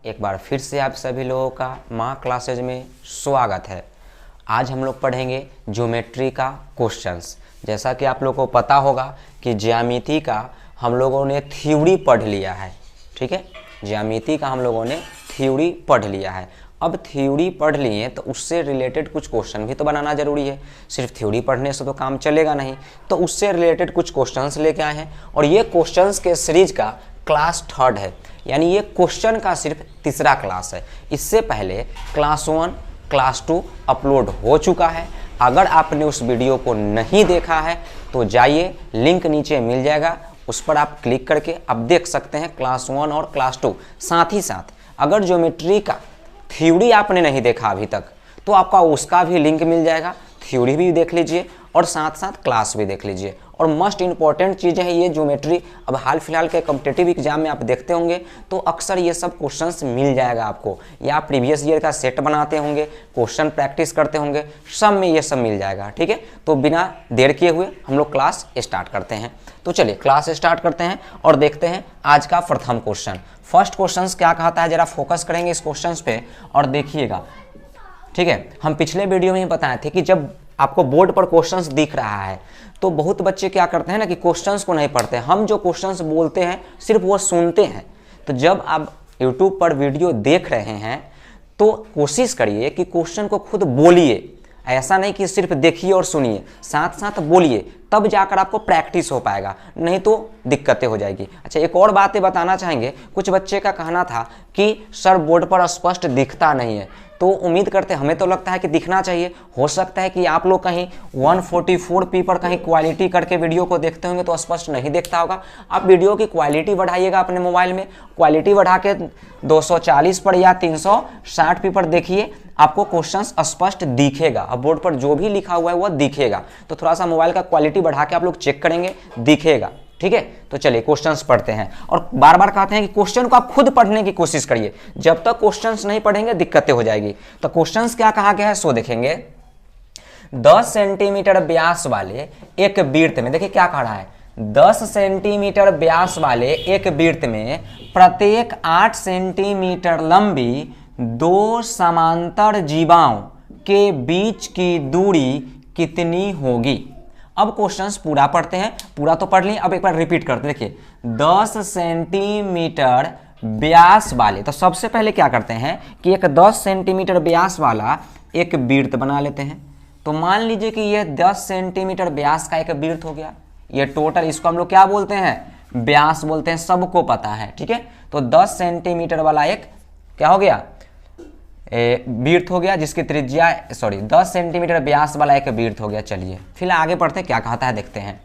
एक बार फिर से आप सभी लोगों का माँ क्लासेज में स्वागत है। आज हम लोग पढ़ेंगे ज्योमेट्री का क्वेश्चंस। जैसा कि आप लोगों को पता होगा कि ज्यामिति का हम लोगों ने थ्योरी पढ़ लिया है, ठीक है। ज्यामिति का हम लोगों ने थ्योरी पढ़ लिया है। अब थ्योरी पढ़ लिए तो उससे रिलेटेड कुछ क्वेश्चन भी तो बनाना जरूरी है। सिर्फ थ्योरी पढ़ने से तो काम चलेगा नहीं, तो उससे रिलेटेड कुछ क्वेश्चंस लेके आए हैं और ये क्वेश्चंस के सीरीज का क्लास 3 है, यानी ये क्वेश्चन का सिर्फ तीसरा क्लास है। इससे पहले क्लास 1, क्लास 2 अपलोड हो चुका है। अगर आपने उस वीडियो को नहीं देखा है तो जाइए, लिंक नीचे मिल जाएगा, उस पर आप क्लिक करके आप देख सकते हैं क्लास 1 और क्लास 2। साथ ही साथ अगर ज्योमेट्री का थ्योरी आपने नहीं देखा अभी तक तो आपका उसका भी लिंक मिल जाएगा, थ्योरी भी देख लीजिए और साथ साथ क्लास भी देख लीजिए। और मोस्ट इंपॉर्टेंट चीज़ है ये ज्योमेट्री। अब हाल फिलहाल के कॉम्पिटिटिव एग्जाम में आप देखते होंगे तो अक्सर ये सब क्वेश्चंस मिल जाएगा आपको, या प्रीवियस ईयर का सेट बनाते होंगे, क्वेश्चन प्रैक्टिस करते होंगे, सब में ये सब मिल जाएगा, ठीक है। तो बिना देर किए हुए हम लोग क्लास स्टार्ट करते हैं। तो चलिए क्लास स्टार्ट करते हैं और देखते हैं आज का प्रथम क्वेश्चन। फर्स्ट क्वेश्चन क्या कहता है, जरा फोकस करेंगे इस क्वेश्चन पे और देखिएगा, ठीक है। हम पिछले वीडियो में ही बताए थे कि जब आपको बोर्ड पर क्वेश्चंस दिख रहा है तो बहुत बच्चे क्या करते हैं ना कि क्वेश्चंस को नहीं पढ़ते, हम जो क्वेश्चंस बोलते हैं सिर्फ वो सुनते हैं। तो जब आप यूट्यूब पर वीडियो देख रहे हैं तो कोशिश करिए कि क्वेश्चन को खुद बोलिए, ऐसा नहीं कि सिर्फ देखिए और सुनिए, साथ साथ बोलिए, तब जाकर आपको प्रैक्टिस हो पाएगा, नहीं तो दिक्कतें हो जाएगी। अच्छा, एक और बात बताना चाहेंगे, कुछ बच्चे का कहना था कि सर बोर्ड पर स्पष्ट दिखता नहीं है, तो उम्मीद करते हैं, हमें तो लगता है कि दिखना चाहिए। हो सकता है कि आप लोग कहीं 144p पर कहीं क्वालिटी करके वीडियो को देखते होंगे तो स्पष्ट नहीं दिखता होगा। आप वीडियो की क्वालिटी बढ़ाइएगा अपने मोबाइल में, क्वालिटी बढ़ा के 240 पर या 360p पर देखिए, आपको क्वेश्चंस स्पष्ट दिखेगा। अब बोर्ड पर जो भी लिखा हुआ है वो दिखेगा, तो थोड़ा सा मोबाइल का क्वालिटी बढ़ा के आप लोग चेक करेंगे, दिखेगा, ठीक है। तो चलिए क्वेश्चंस पढ़ते हैं और बार बार कहते हैं कि क्वेश्चन को आप खुद पढ़ने की कोशिश करिए, जब तक क्वेश्चंस नहीं पढ़ेंगे दिक्कतें हो जाएगी। तो क्वेश्चंस क्या कहा गया है सो देखेंगे। 10 सेंटीमीटर व्यास वाले एक वृत्त में, देखिए क्या कह रहा है, 10 सेंटीमीटर व्यास वाले एक वृत्त में प्रत्येक 8 सेंटीमीटर लंबी 2 समांतर जीवाओं के बीच की दूरी कितनी होगी। अब क्वेश्चंस पूरा पढ़ते हैं, पूरा तो पढ़ लिए, अब एक बार रिपीट करते हैं। देखिए 10 सेंटीमीटर व्यास वाले, तो सबसे पहले क्या करते हैं कि एक 10 सेंटीमीटर व्यास वाला एक वृत्त बना लेते हैं। तो मान लीजिए कि ये 10 सेंटीमीटर व्यास का एक वृत्त हो गया, ये टोटल, इसको हम लोग क्या बोलते हैं, व्यास बोलते हैं, सबको पता है, ठीक है। तो 10 सेंटीमीटर वाला एक क्या हो गया, वृत्त हो गया, जिसकी त्रिज्या 10 सेंटीमीटर व्यास वाला एक वृत्त हो गया। चलिए फिर आगे पढ़ते हैं क्या कहता है, देखते हैं।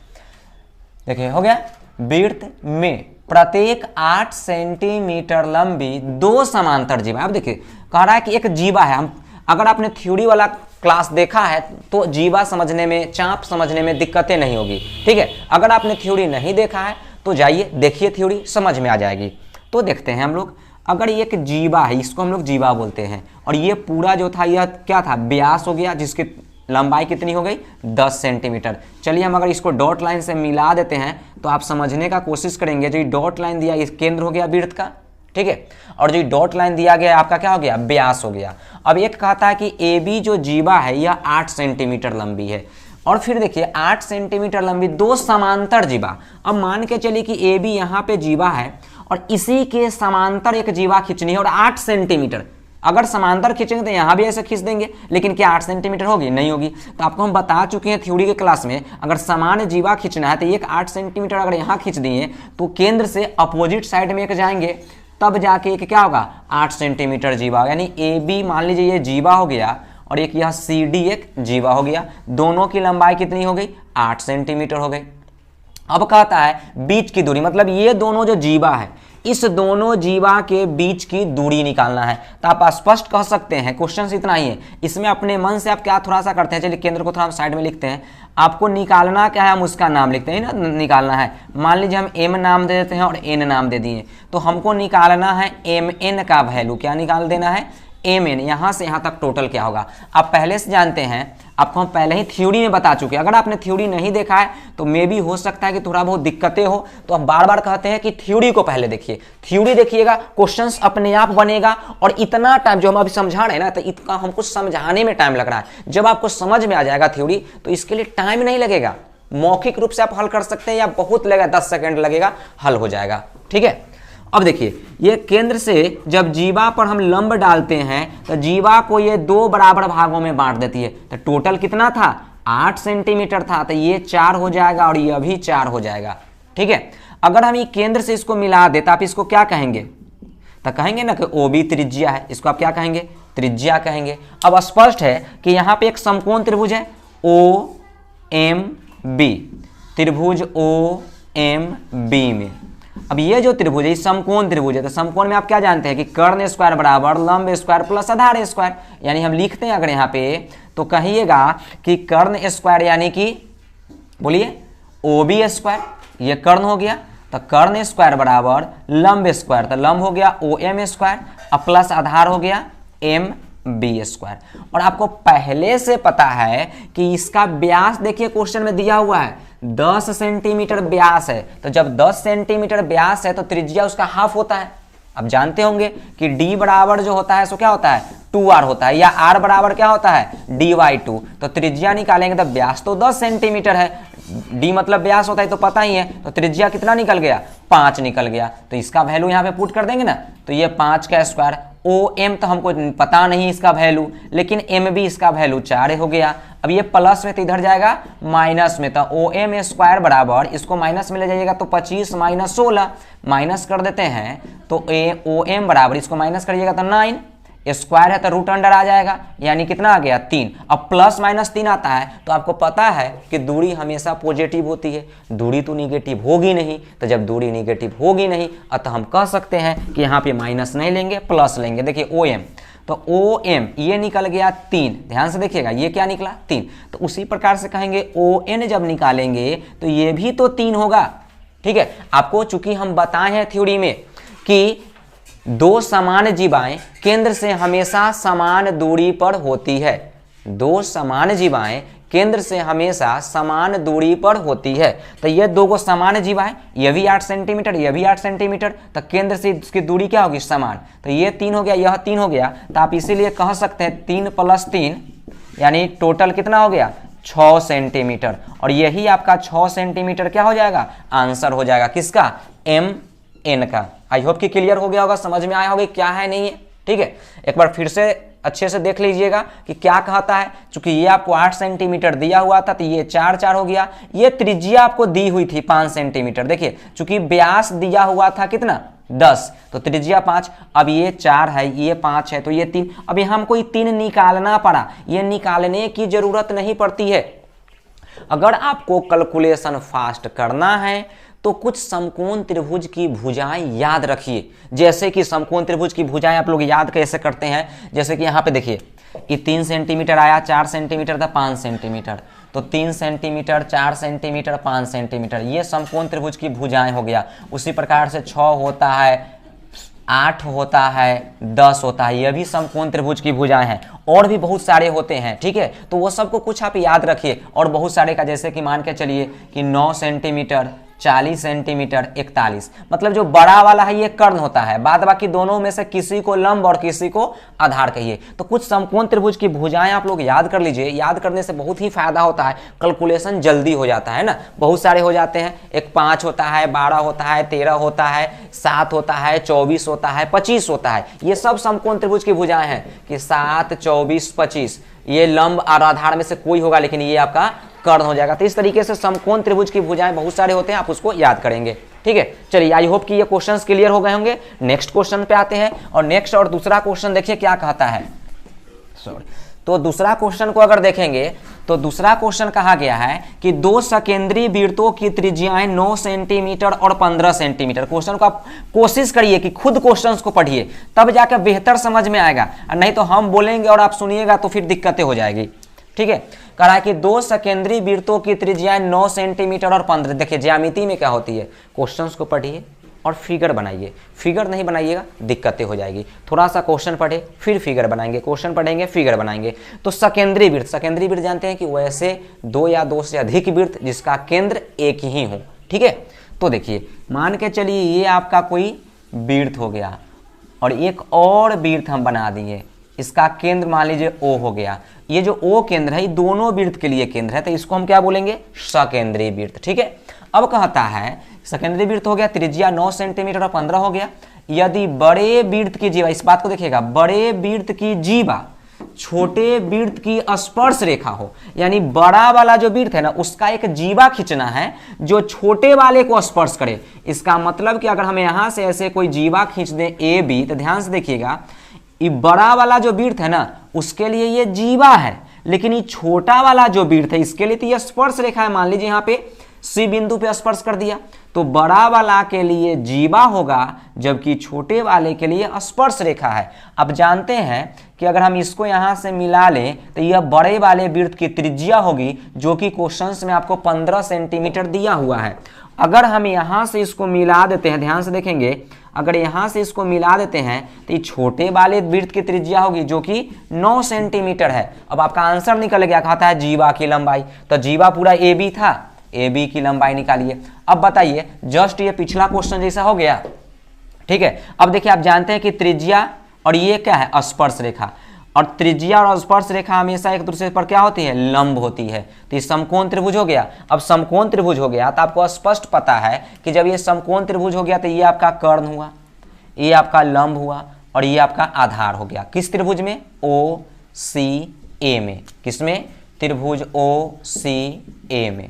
देखिए हो गया, वृत्त में प्रत्येक 8 सेंटीमीटर लंबी 2 समांतर जीवा। अब देखिए कह रहा है कि एक जीवा है, हम अगर आपने थ्योरी वाला क्लास देखा है तो जीवा समझने में, चाप समझने में दिक्कतें नहीं होगी, ठीक है। अगर आपने थ्योरी नहीं देखा है तो जाइए देखिए, थ्योरी समझ में आ जाएगी। तो देखते हैं हम लोग, अगर ये एक जीवा है, इसको हम लोग जीवा बोलते हैं, और ये पूरा जो था यह क्या था, व्यास हो गया, जिसकी लंबाई कितनी हो गई, 10 सेंटीमीटर। चलिए हम अगर इसको डॉट लाइन से मिला देते हैं तो आप समझने का कोशिश करेंगे। जो डॉट लाइन दिया इस केंद्र हो गया वृत्त का, ठीक है, और जो डॉट लाइन दिया गया आपका क्या हो गया, व्यास हो गया। अब एक कहता है कि ए बी जो जीवा है यह 8 सेंटीमीटर लंबी है, और फिर देखिए 8 सेंटीमीटर लंबी 2 समांतर जीवा। अब मान के चलिए कि ए बी यहाँ पे जीवा है और इसी के समांतर एक जीवा खींचनी है और 8 सेंटीमीटर, अगर समांतर खींचेंगे तो यहाँ भी ऐसे खींच देंगे, लेकिन क्या 8 सेंटीमीटर होगी, नहीं होगी। तो आपको हम बता चुके हैं थ्योरी के क्लास में, अगर समान जीवा खींचना है तो एक 8 सेंटीमीटर अगर यहाँ खींच दिए तो केंद्र से अपोजिट साइड में एक जाएंगे, तब जाके एक क्या होगा, 8 सेंटीमीटर जीवा, यानी ए बी मान लीजिए ये जीवा हो गया और एक यह सी डी एक जीवा हो गया, दोनों की लंबाई कितनी हो गई, 8 सेंटीमीटर हो गई। अब कहता है बीच की दूरी, मतलब ये दोनों जो जीवा है, इस दोनों जीवा के बीच की दूरी निकालना है। तो आप स्पष्ट कह सकते हैं, क्वेश्चन इतना ही है, इसमें अपने मन से आप क्या थोड़ा सा करते हैं, चलिए केंद्र को थोड़ा हम साइड में लिखते हैं, आपको निकालना क्या है, हम उसका नाम लिखते हैं ना, निकालना है। मान लीजिए हम m नाम दे देते हैं और n नाम दे दिए, तो हमको निकालना है mn का वैल्यू, क्या निकाल देना है, mn, यहाँ से यहाँ तक टोटल क्या होगा आप पहले से जानते हैं, आपको हम पहले ही थ्योरी में बता चुके हैं। अगर आपने थ्योरी नहीं देखा है तो मे भी हो सकता है कि थोड़ा बहुत दिक्कतें हो, तो आप बार बार कहते हैं कि थ्योरी को पहले देखिए, थ्योरी देखिएगा, क्वेश्चंस अपने आप बनेगा। और इतना टाइम जो हम अभी समझा रहे हैं ना, तो इतना हमको समझाने में टाइम लग रहा है, जब आपको समझ में आ जाएगा थ्योरी तो इसके लिए टाइम नहीं लगेगा, मौखिक रूप से आप हल कर सकते हैं या बहुत लगेगा 10 सेकंड लगेगा, हल हो जाएगा। ठीक है, अब देखिए ये केंद्र से जब जीवा पर हम लंब डालते हैं तो जीवा को ये 2 बराबर भागों में बांट देती है। तो टोटल कितना था 8 सेंटीमीटर था, तो ये 4 हो जाएगा और ये भी 4 हो जाएगा। ठीक है, अगर हम ये केंद्र से इसको मिला दे तो आप इसको क्या कहेंगे, तो कहेंगे ना कि OB त्रिज्या है, इसको आप क्या कहेंगे, त्रिज्या कहेंगे। अब स्पष्ट है कि यहाँ पे एक समकोण त्रिभुज है OMB, त्रिभुज OMB में, अब ये जो त्रिभुज है समकोण त्रिभुज है, तो समकोण में आप क्या जानते हैं कि कर्ण स्क्वायर बराबर लंब स्क्वायर प्लस आधार स्क्वायर, यानी हम लिखते हैं अगर यहाँ पे तो कहिएगा कि कर्ण स्क्वायर यानी कि बोलिए OB स्क्वायर, ये कर्ण हो गया, तो कर्ण स्क्वायर बराबर लंब स्क्वायर, तो लंब हो गया OM स्क्वायर और प्लस आधार हो गया MB स्क्वायर। और आपको पहले से पता है कि इसका व्यास देखिए क्वेश्चन में दिया हुआ है 10 सेंटीमीटर व्यास है, तो जब 10 सेंटीमीटर व्यास है तो त्रिज्या उसका हाफ होता है। अब जानते होंगे कि d बराबर जो होता है सो क्या होता है 2r होता है, या r बराबर क्या होता है dy2, तो त्रिज्या निकालेंगे तो व्यास तो 10 सेंटीमीटर है, d मतलब व्यास होता है तो पता ही है, तो त्रिज्या कितना निकल गया 5 निकल गया। तो इसका वैल्यू यहाँ पे पुट कर देंगे ना, तो ये 5 का स्क्वायर, OM तो हमको पता नहीं इसका वैल्यू, लेकिन MB इसका वैल्यू 4 हो गया। अब ये प्लस में तो इधर जाएगा माइनस में, तो OM स्क्वायर बराबर इसको माइनस में ले जाइएगा तो 25 माइनस 16 माइनस कर देते हैं, तो OM बराबर इसको माइनस करिएगा तो 9, स्क्वायर है तो रूट अंडर आ जाएगा, यानी कितना आ गया 3। अब प्लस माइनस 3 आता है तो आपको पता है कि दूरी हमेशा पॉजिटिव होती है, दूरी तो निगेटिव होगी नहीं, तो जब दूरी निगेटिव होगी नहीं अतः हम कह सकते हैं कि यहाँ पे माइनस नहीं लेंगे प्लस लेंगे। देखिए OM, तो OM ये निकल गया 3, ध्यान से देखिएगा ये क्या निकला 3, तो उसी प्रकार से कहेंगे ON जब निकालेंगे तो ये भी तो 3 होगा। ठीक है, आपको चूंकि हम बताए हैं थ्योरी में कि 2 समान जीवाएं केंद्र से हमेशा समान दूरी पर होती है, 2 समान जीवाएं केंद्र से हमेशा समान दूरी पर होती है, तो ये 2 को समान जीवाएं, ये भी 8 सेंटीमीटर ये भी 8 सेंटीमीटर, तो केंद्र से इसकी दूरी क्या होगी समान, तो ये 3 हो गया यह 3 हो गया, तो आप इसीलिए कह सकते हैं 3 + 3 यानी टोटल कितना हो गया 6 सेंटीमीटर, और यही आपका 6 सेंटीमीटर क्या हो जाएगा आंसर हो जाएगा किसका MN का। आई होप कि क्लियर हो गया होगा, समझ में आया होगा क्या है नहीं है। ठीक है, एक बार फिर से अच्छे से देख लीजिएगा कि क्या कहता है, क्योंकि ये आपको 8 सेंटीमीटर दिया हुआ था तो ये 4 4 हो गया, ये त्रिज्या आपको दी हुई थी 5 सेंटीमीटर, देखिए चूंकि व्यास दिया हुआ था कितना 10, तो त्रिज्या 5, अब ये 4 है ये 5 है तो ये 3, अब यहाँ हमको ये 3 निकालना पड़ा, ये निकालने की जरूरत नहीं पड़ती है। अगर आपको कैलकुलेशन फास्ट करना है तो कुछ समकोण त्रिभुज की भुजाएं याद रखिए, जैसे कि समकोण त्रिभुज की भुजाएं आप लोग याद कैसे करते हैं, जैसे कि यहाँ पे देखिए ये 3 सेंटीमीटर आया, 4 सेंटीमीटर था 5 सेंटीमीटर, तो 3 सेंटीमीटर 4 सेंटीमीटर 5 सेंटीमीटर, ये समकोण त्रिभुज की भुजाएं हो गया। उसी प्रकार से 6 होता है, 8 होता है, 10 होता है, यह भी समकोण त्रिभुज की भुजाएं हैं, और भी बहुत सारे होते हैं। ठीक है, तो वो सबको कुछ आप याद रखिए, और बहुत सारे का जैसे कि मान के चलिए कि 9 सेंटीमीटर 40 सेंटीमीटर 41, मतलब जो बड़ा वाला है ये कर्ण होता है, बाद बाकी दोनों में से किसी को लंब और किसी को आधार कहिए। तो कुछ समकोण त्रिभुज की भुजाएं आप लोग याद कर लीजिए, याद करने से बहुत ही फायदा होता है, कैलकुलेशन जल्दी हो जाता है ना। बहुत सारे हो जाते हैं, एक 5 होता है, 12 होता है, 13 होता है, 7 होता है, 24 होता है, 25 होता है, ये सब समकोण त्रिभुज की भुजाएं हैं कि 7 24 25, ये लंब और आधार में से कोई होगा, लेकिन ये आपका कर्ण हो जाएगा। तो इस तरीके से समकोण त्रिभुज की भुजाएं बहुत सारे होते हैं, आप उसको याद करेंगे। ठीक है, चलिए आई होप कि ये क्वेश्चंस क्लियर हो गए होंगे। नेक्स्ट क्वेश्चन पे आते हैं, और नेक्स्ट और दूसरा क्वेश्चन देखिए क्या कहता है। तो दूसरा क्वेश्चन को अगर देखेंगे तो दूसरा क्वेश्चन कहा गया है कि 2 सकेंद्रीय वृत्तों की त्रिज्याएं 9 सेंटीमीटर और 15 सेंटीमीटर। क्वेश्चन को आप कोशिश करिए कि खुद क्वेश्चंस को पढ़िए, तब जाकर बेहतर समझ में आएगा, नहीं तो हम बोलेंगे और आप सुनिएगा तो फिर दिक्कतें हो जाएगी। ठीक है, कह रहा है कि 2 सकेंद्रीय वृत्तों की त्रिज्याएं 9 सेंटीमीटर और 15, देखिए ज्यामिति में क्या होती है, क्वेश्चंस को पढ़िए और फिगर बनाइए। फिगर नहीं बनाइएगा दिक्कतें हो जाएगी। थोड़ा सा क्वेश्चन पढ़े फिर फिगर बनाएंगे, क्वेश्चन पढ़ेंगे फिगर बनाएंगे। तो सकेंद्री वृत्त, सकेंद्री वृत्त जानते हैं कि वैसे दो या दो से अधिक वृत्त जिसका केंद्र एक ही हो। ठीक है, तो देखिए मान के चलिए ये आपका कोई वृत्त हो गया और एक और वृत्त हम बना दिए, इसका केंद्र मान लीजिए O हो गया। ये जो O केंद्र है ये दोनों वृत्त के लिए केंद्र है, तो इसको हम क्या बोलेंगे, सकेंद्री वृत्त। ठीक है, अब कहता है सकेंद्री वृत्त हो गया, त्रिज्या 9 सेंटीमीटर और 15 हो गया। यदि बड़े वृत्त की जीवा, इस बात को देखिएगा, बड़े वृत्त की जीवा छोटे वृत्त की स्पर्श रेखा हो, यानी बड़ा वाला जो वृत्त है ना उसका एक जीवा खींचना है जो छोटे वाले को स्पर्श करे। इसका मतलब कि अगर हम यहां से ऐसे कोई जीवा खींच दें ए बी, तो ध्यान से देखिएगा ये बड़ा वाला जो वृत्त है ना उसके लिए ये जीवा है, लेकिन ये छोटा वाला जो वृत्त है इसके लिए तो ये स्पर्श रेखा है। मान लीजिए यहाँ पे सी बिंदु पे स्पर्श कर दिया, तो बड़ा वाला के लिए जीवा होगा जबकि छोटे वाले के लिए स्पर्श रेखा है। अब जानते हैं कि अगर हम इसको यहाँ से मिला लें तो यह बड़े वाले वृत्त की त्रिज्या होगी जो कि क्वेश्चंस में आपको 15 सेंटीमीटर दिया हुआ है। अगर हम यहाँ से इसको मिला देते हैं, ध्यान से देखेंगे, अगर यहाँ से इसको मिला देते हैं तो ये छोटे वाले वृत्त की त्रिज्या होगी जो कि 9 सेंटीमीटर है। अब आपका आंसर निकल गया, कहता है जीवा की लंबाई, तो जीवा पूरा ए बी था, ए बी की लंबाई निकालिए। अब बताइए जस्ट ये पिछला क्वेश्चन जैसा हो गया। ठीक है, अब देखिए आप जानते हैं कि त्रिज्या और ये क्या है, स्पर्श रेखा, और त्रिज्या और स्पर्श रेखा हमेशा एक दूसरे पर क्या होती है, लंब होती है। तो ये समकोण त्रिभुज हो गया। अब समकोण त्रिभुज हो गया तो आपको स्पष्ट पता है कि जब ये समकोण त्रिभुज हो गया तो ये आपका कर्ण हुआ, ये आपका लंब हुआ और ये आपका आधार हो गया। किस त्रिभुज में, ओ सी ए में। किसमें, त्रिभुज ओ सी ए में।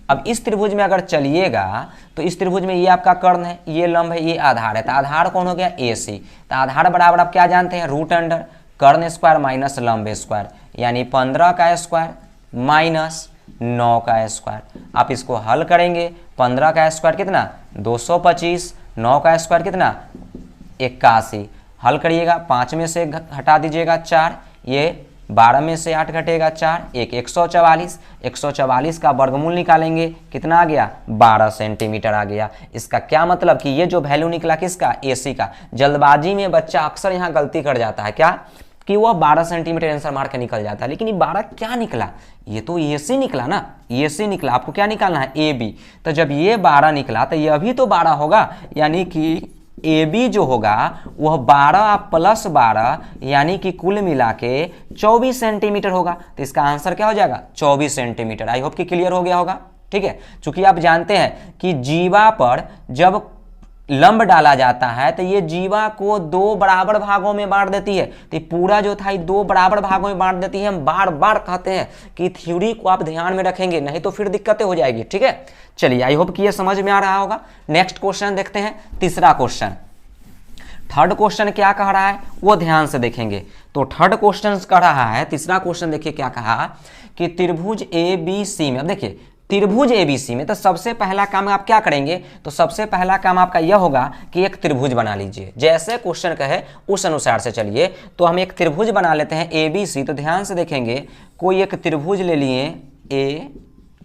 अब इस त्रिभुज में अगर चलिएगा तो इस त्रिभुज में ये आपका कर्ण है, ये लंब है, ये आधार है, तो आधार कौन हो गया, ए सी। तो आधार बराबर आप क्या जानते हैं, रूट अंडर कर्ण स्क्वायर माइनस लंब स्क्वायर, यानी 15 का स्क्वायर माइनस 9 का स्क्वायर। आप इसको हल करेंगे, 15 का स्क्वायर कितना 225, 9 का स्क्वायर कितना 81। हल करिएगा, 5 में से हटा दीजिएगा 4, ये 12 में से 8 घटेगा 4, 144, 144 का वर्गमूल निकालेंगे, कितना आ गया 12 सेंटीमीटर आ गया। इसका क्या मतलब कि ये जो वैल्यू निकला किसका, एसी का। जल्दबाजी में बच्चा अक्सर यहाँ गलती कर जाता है, क्या कि वो 12 सेंटीमीटर आंसर मार के निकल जाता है, लेकिन ये 12 क्या निकला, ये तो एसी निकला ना, एसी निकला। आपको क्या निकालना है, ए बी। तो जब ये 12 निकला तो यह भी तो 12 होगा, यानी कि ए बी जो होगा वह 12 प्लस 12 यानी कि कुल मिला के 24 सेंटीमीटर होगा। तो इसका आंसर क्या हो जाएगा, 24 सेंटीमीटर। आई होप कि क्लियर हो गया होगा। ठीक है, चूंकि आप जानते हैं कि जीवा पर जब लंब डाला जाता है तो ये जीवा को 2 बराबर भागों में बांट देती है। तो पूरा जो था 2 बराबर भागों में बांट देती है। हम बार बार कहते हैं कि थ्योरी को आप ध्यान में रखेंगे, नहीं तो फिर दिक्कतें हो जाएगी। ठीक है, चलिए आई होप कि ये समझ में आ रहा होगा। नेक्स्ट क्वेश्चन देखते हैं, तीसरा क्वेश्चन। थर्ड क्वेश्चन क्या कह रहा है वो ध्यान से देखेंगे। तो थर्ड क्वेश्चन कह रहा है, तीसरा क्वेश्चन देखिए क्या कहा कि त्रिभुज ए बी सी में। अब देखिए त्रिभुज एबीसी में तो सबसे पहला काम आप क्या करेंगे, तो सबसे पहला काम आपका यह होगा कि एक त्रिभुज बना लीजिए। जैसे क्वेश्चन कहे उस अनुसार से चलिए। तो हम एक त्रिभुज बना लेते हैं एबीसी। तो ध्यान से देखेंगे, कोई एक त्रिभुज ले लिए ए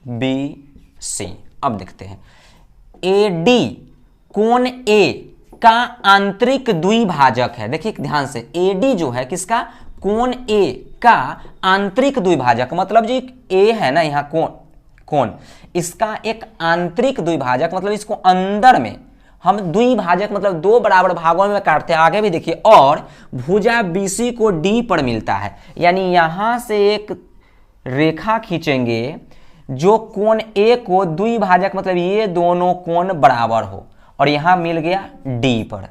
बी सी। अब देखते हैं, ए डी कोण ए का आंतरिक द्विभाजक है। देखिए ध्यान से, ए डी जो है किसका, कोण ए का आंतरिक द्विभाजक, मतलब जी ए है ना यहाँ कोण, इसका एक आंतरिक द्विभाजक, मतलब इसको अंदर में हम द्विभाजक मतलब 2 बराबर भागों में काटते हैं। आगे भी देखिए, और भुजा बीसी को डी पर मिलता है, यानी यहां से एक रेखा खींचेंगे जो कोण ए को द्विभाजक मतलब ये दोनों कोण बराबर हो, और यहां मिल गया डी पर।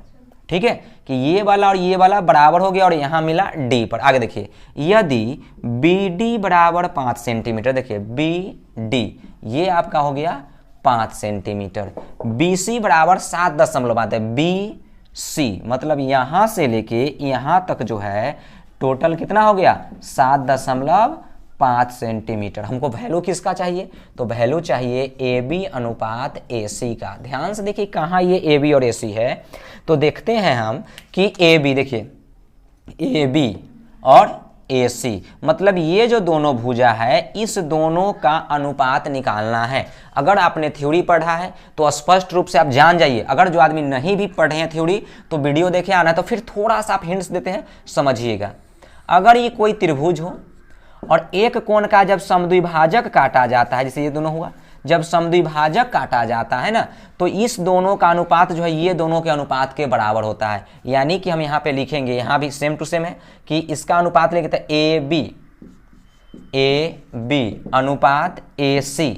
ठीक है, कि ये वाला और ये वाला बराबर हो गया और यहां मिला डी पर। आगे देखिए, यदि बी डी बराबर 5 सेंटीमीटर, देखिए बी डी ये आपका हो गया 5 सेंटीमीटर, बी सी बराबर 7.5 है, बी सी मतलब यहां से लेके यहां तक जो है टोटल कितना हो गया 7.5 सेंटीमीटर। हमको वैल्यू किसका चाहिए, तो वैल्यू चाहिए ए बी अनुपात ए सी का। ध्यान से देखिए कहाँ ये ए बी और ए सी है, तो देखते हैं हम कि ए बी, देखिए ए बी और AC, मतलब ये जो दोनों भुजा है इस दोनों का अनुपात निकालना है। अगर आपने थ्योरी पढ़ा है तो स्पष्ट रूप से आप जान जाइए, अगर जो आदमी नहीं भी पढ़े हैं थ्योरी तो वीडियो देखे आना, तो फिर थोड़ा सा आप हिंट्स देते हैं, समझिएगा। अगर ये कोई त्रिभुज हो और एक कोण का जब समद्विभाजक काटा जाता है, जैसे ये दोनों हुआ, जब समद्विभाजक काटा जाता है ना, तो इस दोनों का अनुपात जो है ये दोनों के अनुपात के बराबर होता है। यानी कि हम यहाँ पे लिखेंगे, यहाँ भी सेम टू सेम है कि इसका अनुपात लेते हैं ए बी अनुपात AC,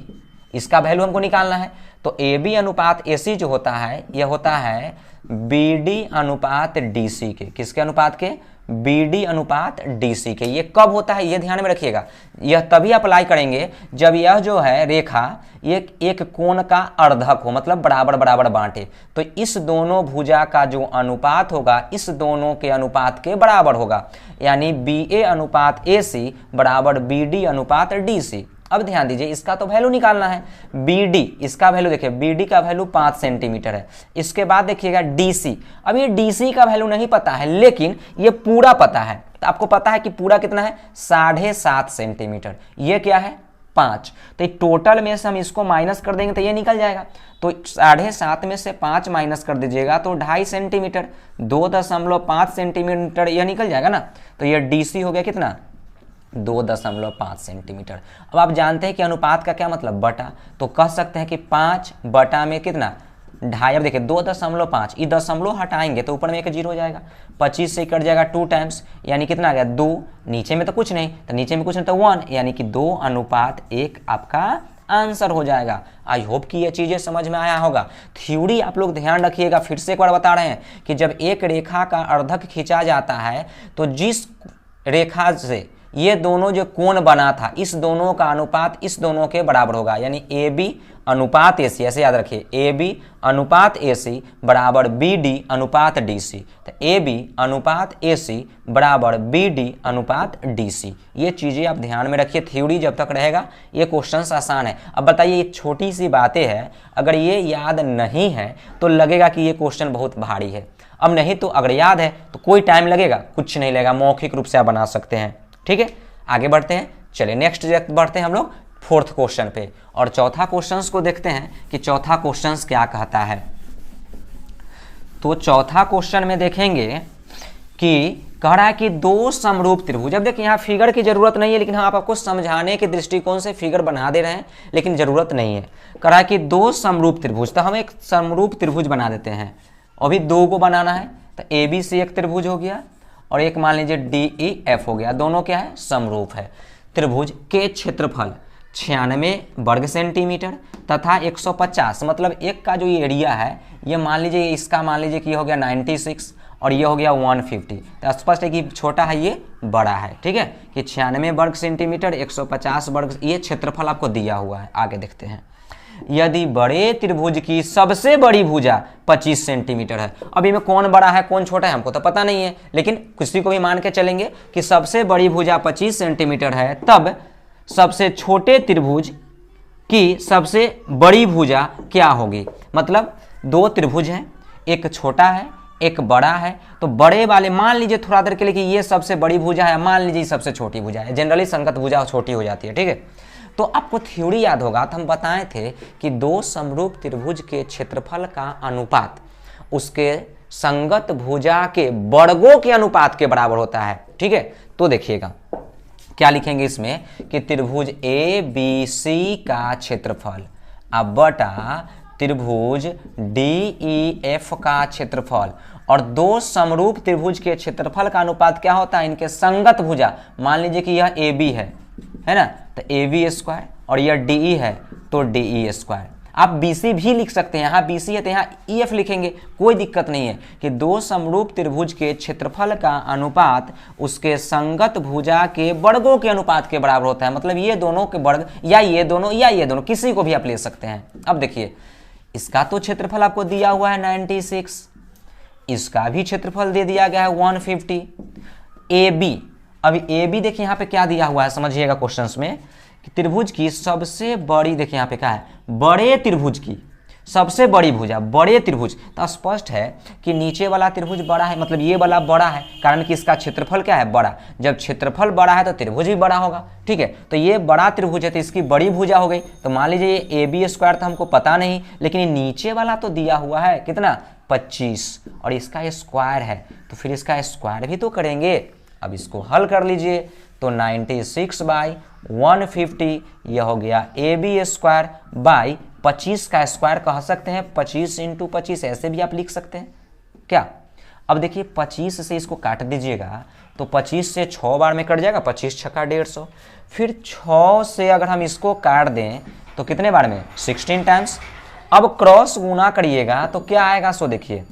इसका वैल्यू हमको निकालना है। तो AB अनुपात AC जो होता है यह होता है BD अनुपात DC के, किसके अनुपात के? BD अनुपात DC के। ये कब होता है ये ध्यान में रखिएगा, यह तभी अप्लाई करेंगे जब यह जो है रेखा एक कोण का अर्धक हो, मतलब बराबर बराबर बांटे। तो इस दोनों भुजा का जो अनुपात होगा इस दोनों के अनुपात के बराबर होगा, यानी BA अनुपात AC बराबर BD अनुपात DC। अब ध्यान दीजिए, इसका तो वैल्यू निकालना है। BD, इसका वैल्यू देखिए, BD का वैल्यू 5 सेंटीमीटर है। इसके बाद देखिएगा DC, अब ये DC का वैल्यू नहीं पता है लेकिन ये पूरा पता है। तो आपको पता है कि पूरा कितना है? 7.5 सेंटीमीटर। ये क्या है? 5। तो टोटल में से हम इसको माइनस कर देंगे तो ये निकल जाएगा। तो 7.5 में से 5 माइनस कर दीजिएगा तो 2.5 सेंटीमीटर, 2.5 सेंटीमीटर यह निकल जाएगा ना। तो ये DC हो गया कितना? 2.5 सेंटीमीटर। अब आप जानते हैं कि अनुपात का क्या मतलब? बटा। तो कह सकते हैं कि 5 बटा में कितना? 2.5। अब देखिए 2.5, ये दशमलव हटाएंगे तो ऊपर में एक 0 हो जाएगा, 25 से कट जाएगा 2 टाइम्स, यानी कितना आ गया? 2। नीचे में तो कुछ नहीं, तो नीचे में कुछ नहीं तो 1, यानी कि 2:1 आपका आंसर हो जाएगा। आई होप कि ये चीज़ें समझ में आया होगा। थ्योरी आप लोग ध्यान रखिएगा, फिर से एक बार बता रहे हैं कि जब एक रेखा का अर्धक खींचा जाता है तो जिस रेखा से ये दोनों जो कोण बना था इस दोनों का अनुपात इस दोनों के बराबर होगा, यानी AB अनुपात AC, ऐसे याद रखिए, AB अनुपात AC बराबर BD अनुपात DC। तो AB अनुपात AC बराबर BD अनुपात DC। ये चीज़ें आप ध्यान में रखिए, थ्योरी जब तक रहेगा ये क्वेश्चंस आसान है। अब बताइए, ये छोटी सी बातें हैं, अगर ये याद नहीं है तो लगेगा कि ये क्वेश्चन बहुत भारी है। अब नहीं तो अगर याद है तो कोई टाइम लगेगा, कुछ नहीं लगेगा, मौखिक रूप से आप बना सकते हैं। ठीक है, आगे बढ़ते हैं। चलिए नेक्स्ट बढ़ते हैं हम लोग 4th क्वेश्चन पे, और चौथा क्वेश्चंस को देखते हैं कि चौथा क्वेश्चंस क्या कहता है। तो चौथा क्वेश्चन में देखेंगे कि कह रहा है कि 2 समरूप त्रिभुज। अब देखिए यहाँ फिगर की जरूरत नहीं है, लेकिन हम आपको समझाने के दृष्टिकोण से फिगर बना दे रहे हैं, लेकिन जरूरत नहीं है। कह रहा है कि 2 समरूप त्रिभुज, तो हम एक समरूप त्रिभुज बना देते हैं। अभी 2 को बनाना है, तो ABC एक त्रिभुज हो गया और एक मान लीजिए DEF हो गया। दोनों क्या है? समरूप है। त्रिभुज के क्षेत्रफल 96 वर्ग सेंटीमीटर तथा 150, मतलब एक का जो ये एरिया है ये मान लीजिए, इसका मान लीजिए कि ये हो गया 96 और ये हो गया 150। तो स्पष्ट है कि छोटा है ये बड़ा है। ठीक है, कि 96 वर्ग सेंटीमीटर 150 वर्ग, ये क्षेत्रफल आपको दिया हुआ है। आगे देखते हैं, यदि बड़े त्रिभुज की सबसे बड़ी भुजा 25 सेंटीमीटर है। अब इनमें कौन बड़ा है कौन छोटा है हमको तो पता नहीं है, लेकिन किसी को भी मान के चलेंगे कि सबसे बड़ी भुजा 25 सेंटीमीटर है, तब सबसे छोटे त्रिभुज की सबसे बड़ी भुजा क्या होगी? मतलब 2 त्रिभुज हैं, एक छोटा है एक बड़ा है, तो बड़े वाले मान लीजिए थोड़ा देर के लिए कि ये सबसे बड़ी भुजा है, मान लीजिए सबसे छोटी भुजा है। जनरली संगत भुजा छोटी हो जाती है। ठीक है, तो आपको थ्योरी याद होगा, तो हम बताए थे कि 2 समरूप त्रिभुज के क्षेत्रफल का अनुपात उसके संगत भुजा के वर्गों के अनुपात के बराबर होता है। ठीक है, तो देखिएगा क्या लिखेंगे इसमें कि त्रिभुज ABC का क्षेत्रफल अब बटा त्रिभुज DEF का क्षेत्रफल, और 2 समरूप त्रिभुज के क्षेत्रफल का अनुपात क्या होता है? इनके संगत भुजा, मान लीजिए कि यह AB है ना, तो AB² और यह DE है तो DE²। आप BC भी लिख सकते हैं, यहाँ BC है तो यहाँ EF लिखेंगे, कोई दिक्कत नहीं है। कि 2 समरूप त्रिभुज के क्षेत्रफल का अनुपात उसके संगत भुजा के वर्गों के अनुपात के बराबर होता है। मतलब ये दोनों के वर्ग या ये दोनों या ये दोनों, किसी को भी आप ले सकते हैं। अब देखिए, इसका तो क्षेत्रफल आपको दिया हुआ है 96, इसका भी क्षेत्रफल दे दिया गया है 150। AB, अभी AB देखिए यहाँ पे क्या दिया हुआ है, समझिएगा क्वेश्चंस में कि त्रिभुज की सबसे बड़ी, देखिए यहाँ पे क्या है, बड़े त्रिभुज की सबसे बड़ी भुजा, बड़े त्रिभुज, तो स्पष्ट है कि नीचे वाला त्रिभुज बड़ा है, मतलब ये वाला बड़ा है, कारण कि इसका क्षेत्रफल क्या है, बड़ा। जब क्षेत्रफल बड़ा है तो त्रिभुज भी बड़ा होगा, ठीक है। तो ये बड़ा त्रिभुज है तो इसकी बड़ी भुजा हो गई। तो मान लीजिए ये AB स्क्वायर तो हमको पता नहीं, लेकिन ये नीचे वाला तो दिया हुआ है कितना, 25, और इसका स्क्वायर है तो फिर इसका स्क्वायर भी तो करेंगे। अब इसको हल कर लीजिए तो 96/150 यह हो गया AB स्क्वायर बाई 25 का स्क्वायर कह सकते हैं, 25 × 25 ऐसे भी आप लिख सकते हैं क्या। अब देखिए 25 से इसको काट दीजिएगा तो 25 से 6 बार में कट जाएगा, 25 छक्का 150, फिर 6 से अगर हम इसको काट दें तो कितने बार में, 16 टाइम्स। अब क्रॉस गुना करिएगा तो क्या आएगा, सो देखिए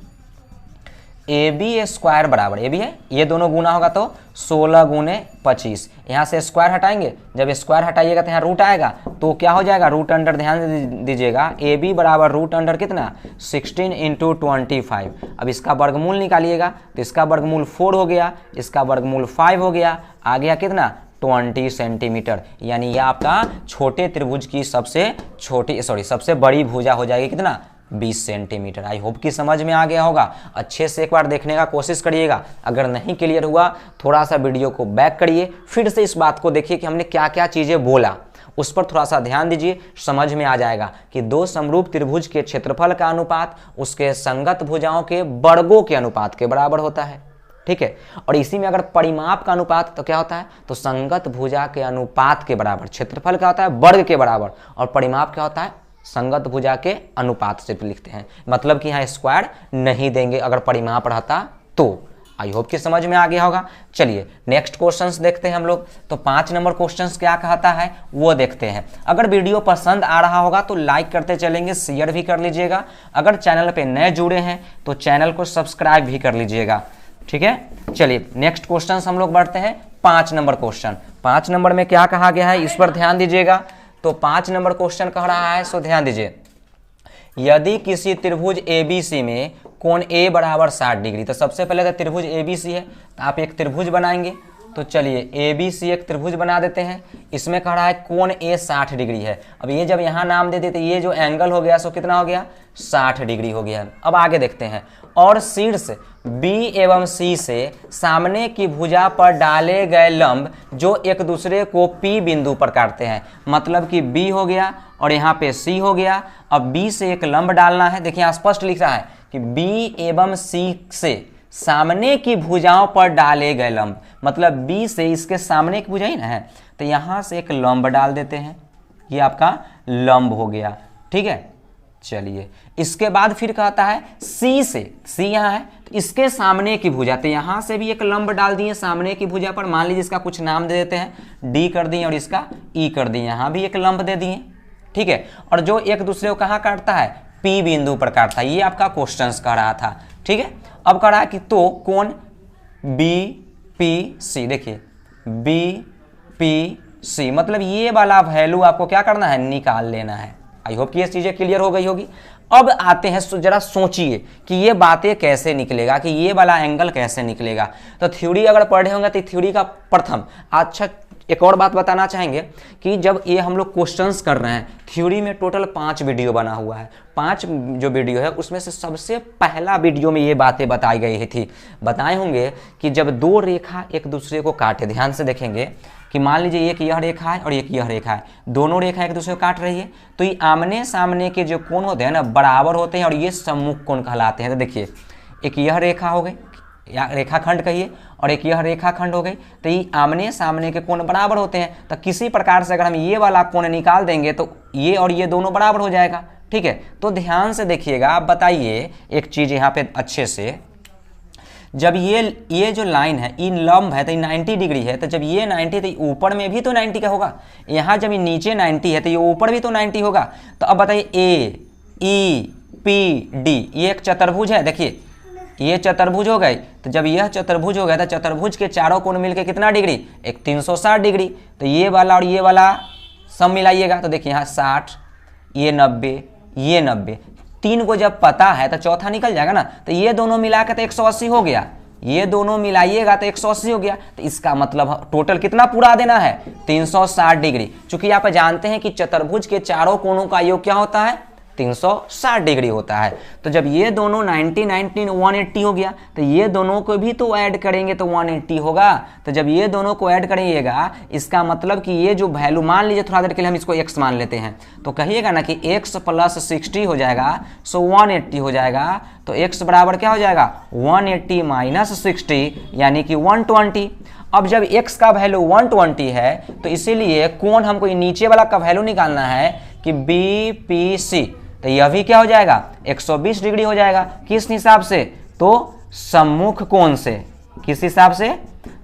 AB स्क्वायर बराबर, AB है, ये दोनों गुना होगा तो 16 × 25, यहाँ से स्क्वायर हटाएंगे, जब स्क्वायर हटाइएगा तो यहाँ रूट आएगा, तो क्या हो जाएगा, रूट अंडर, ध्यान दीजिएगा AB बराबर रूट अंडर कितना, 16 × 25। अब इसका वर्गमूल निकालिएगा तो इसका वर्गमूल 4 हो गया, इसका वर्गमूल 5 हो गया, आ गया कितना, 20 सेंटीमीटर। यानी यह आपका छोटे त्रिभुज की सबसे बड़ी भुजा हो जाएगी कितना, 20 सेंटीमीटर। आई होप कि समझ में आ गया होगा। अच्छे से एक बार देखने का कोशिश करिएगा, अगर नहीं क्लियर हुआ थोड़ा सा वीडियो को बैक करिए, फिर से इस बात को देखिए कि हमने क्या क्या चीज़ें बोला, उस पर थोड़ा सा ध्यान दीजिए, समझ में आ जाएगा कि दो समरूप त्रिभुज के क्षेत्रफल का अनुपात उसके संगत भुजाओं के वर्गों के अनुपात के बराबर होता है, ठीक है। और इसी में अगर परिमाप का अनुपात तो क्या होता है, तो संगत भुजा के अनुपात के बराबर, क्षेत्रफल क्या होता है, वर्ग के बराबर, और परिमाप क्या होता है, संगत भुजा के अनुपात से लिखते हैं, मतलब कि यहाँ स्क्वायर नहीं देंगे अगर परिमाप रहता तो। आई होप कि समझ में आ गया होगा। चलिए नेक्स्ट क्वेश्चंस देखते हैं हम लोग। तो 5 नंबर क्वेश्चंस क्या कहता है वो देखते हैं। अगर वीडियो पसंद आ रहा होगा तो लाइक करते चलेंगे, शेयर भी कर लीजिएगा, अगर चैनल पे नए जुड़े हैं तो चैनल को सब्सक्राइब भी कर लीजिएगा, ठीक है। चलिए नेक्स्ट क्वेश्चन हम लोग बढ़ते हैं 5 नंबर क्वेश्चन। 5 नंबर में क्या कहा गया है इस पर ध्यान दीजिएगा। तो 5 नंबर क्वेश्चन कह रहा है, सो ध्यान दीजिए, यदि किसी त्रिभुज ABC में कोण A बराबर 60 डिग्री, तो सबसे पहले तो त्रिभुज ABC है तो आप एक त्रिभुज बनाएंगे। तो चलिए ABC एक त्रिभुज बना देते हैं, इसमें कह रहा है कोण A 60 डिग्री है। अब ये जब यहाँ नाम दे देते, ये जो एंगल हो गया सो कितना हो गया, 60 डिग्री हो गया। अब आगे देखते हैं, और शीर्ष B एवं C से सामने की भुजा पर डाले गए लंब जो एक दूसरे को P बिंदु पर काटते हैं, मतलब कि B हो गया और यहाँ पे C हो गया। अब B से एक लंब डालना है, देखिए स्पष्ट लिख रहा है कि B एवं C से सामने की भुजाओं पर डाले गए लंब, मतलब B से इसके सामने की भुजा ही ना है, तो यहाँ से एक लंब डाल देते हैं, ये आपका लंब हो गया, ठीक है। चलिए इसके बाद फिर कहता है C से, C यहाँ है तो इसके सामने की भुजा, तो यहाँ से भी एक लंब डाल दिए सामने की भुजा पर, मान लीजिए इसका कुछ नाम दे देते हैं, D कर दिए और इसका E कर दिए, यहाँ भी एक लंब दे दिए, ठीक है। और जो एक दूसरे को कहाँ काटता है, P बिंदु पर काटता है, ये आपका क्वेश्चन कह रहा था, ठीक है। अब कह रहा है कि तो कोण BPC, देखिए BPC मतलब ये वाला वैल्यू आपको क्या करना है, निकाल लेना है। आई होप कि ये चीजें क्लियर हो गई होगी। अब आते हैं, जरा सोचिए कि ये बातें कैसे निकलेगा, कि ये वाला एंगल कैसे निकलेगा। तो थ्योरी अगर पढ़े होंगे तो थ्योरी का प्रथम, अच्छा एक और बात बताना चाहेंगे कि जब ये हम लोग क्वेश्चंस कर रहे हैं, थ्योरी में टोटल 5 वीडियो बना हुआ है, 5 जो वीडियो है उसमें से सबसे पहला वीडियो में ये बातें बताई गई थी। बताए होंगे कि जब दो रेखा एक दूसरे को काटे, ध्यान से देखेंगे कि मान लीजिए एक यह रेखा है और एक यह रेखा है, दोनों रेखा एक दूसरे को काट रही है, तो ये आमने सामने के जो कोण होते हैं ना बराबर होते हैं और ये सम्मुख कोण कहलाते हैं। तो देखिए एक यह रेखा हो गई, या रेखाखंड कहिए, और एक यह रेखाखंड हो गई, तो ये आमने सामने के कोण बराबर होते हैं। तो किसी प्रकार से अगर हम ये वाला कोण निकाल देंगे तो ये और ये दोनों बराबर हो जाएगा, ठीक है। तो ध्यान से देखिएगा, आप बताइए एक चीज यहाँ पे अच्छे से, जब ये जो लाइन है इन लंब है तो ये 90 डिग्री है, तो जब ये 90 तो ऊपर में भी तो 90 का होगा, यहाँ जब ये नीचे 90 है तो ये ऊपर भी तो 90 होगा। तो अब बताइए AEPD ये एक चतुर्भुज है, देखिए ये चतुर्भुज हो गई, तो जब यह चतुर्भुज हो गया तो चतुर्भुज के चारों कोण मिलके कितना डिग्री, एक 360 डिग्री। तो ये वाला और ये वाला सब मिलाइएगा तो देखिए यहाँ 60, ये 90, ये 90, 3 को जब पता है तो चौथा निकल जाएगा ना, तो ये दोनों मिला के तो 180 हो गया, ये दोनों मिलाइएगा तो 180 हो गया। तो इसका मतलब टोटल कितना पूरा देना है, 360 डिग्री। चूंकि आप जानते हैं कि चतुर्भुज के चारों कोणों का योग क्या होता है, 360 डिग्री होता है। तो जब ये दोनों 90 90 180 हो गया तो ये दोनों को भी तो ऐड करेंगे तो 180 होगा। तो जब ये दोनों को ऐड करिएगा इसका मतलब कि ये जो वैल्यू, मान लीजिए थोड़ा देर के लिए हम इसको x मान लेते हैं, तो कहिएगा ना कि x प्लस 60 हो जाएगा, सो 180 हो जाएगा। तो x बराबर क्या हो जाएगा 180 माइनस 60 यानी कि 120। अब जब x का वैल्यू 120 है तो इसीलिए कोण हमको नीचे वाला का वैल्यू निकालना है कि BPC, तो यह भी क्या हो जाएगा 120 डिग्री हो जाएगा। किस हिसाब से, तो सम्मुख कोण से। किस हिसाब से,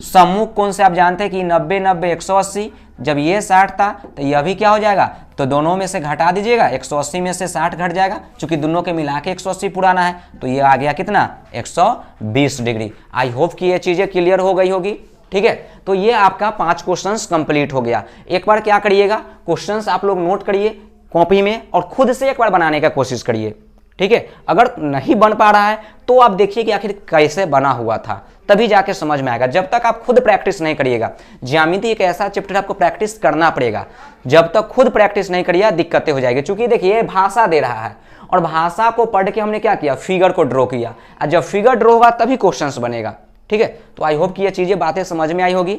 सम्मुख कोण से। आप जानते हैं कि 90 90 180, जब ये 60 था तो यह भी क्या हो जाएगा, तो दोनों में से घटा दीजिएगा, 180 में से 60 घट जाएगा, क्योंकि दोनों के मिला के 180 पुराना है, तो ये आ गया कितना 120 डिग्री। आई होप कि ये चीजें क्लियर हो गई होगी। ठीक है, तो ये आपका 5 क्वेश्चंस कंप्लीट हो गया। एक बार क्या करिएगा, क्वेश्चंस आप लोग नोट करिए कॉपी में और खुद से एक बार बनाने का कोशिश करिए। ठीक है, अगर नहीं बन पा रहा है तो आप देखिए कि आखिर कैसे बना हुआ था, तभी जाके समझ में आएगा। जब तक आप खुद प्रैक्टिस नहीं करिएगा, ज्यामिति एक ऐसा चैप्टर आपको प्रैक्टिस करना पड़ेगा, जब तक खुद प्रैक्टिस नहीं करिएगा दिक्कतें हो जाएगी। क्योंकि देखिए भाषा दे रहा है और भाषा को पढ़ के हमने क्या किया, फिगर को ड्रॉ किया, और जब फिगर ड्रॉ होगा तभी क्वेश्चंस बनेगा। ठीक है, तो आई होप कि ये चीजें बातें समझ में आई होगी।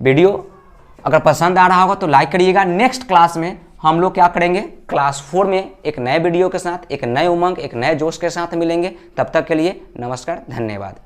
वीडियो अगर पसंद आ रहा होगा तो लाइक करिएगा। नेक्स्ट क्लास में हम लोग क्या करेंगे, क्लास 4 में एक नए वीडियो के साथ, एक नए उमंग, एक नए जोश के साथ मिलेंगे। तब तक के लिए नमस्कार, धन्यवाद।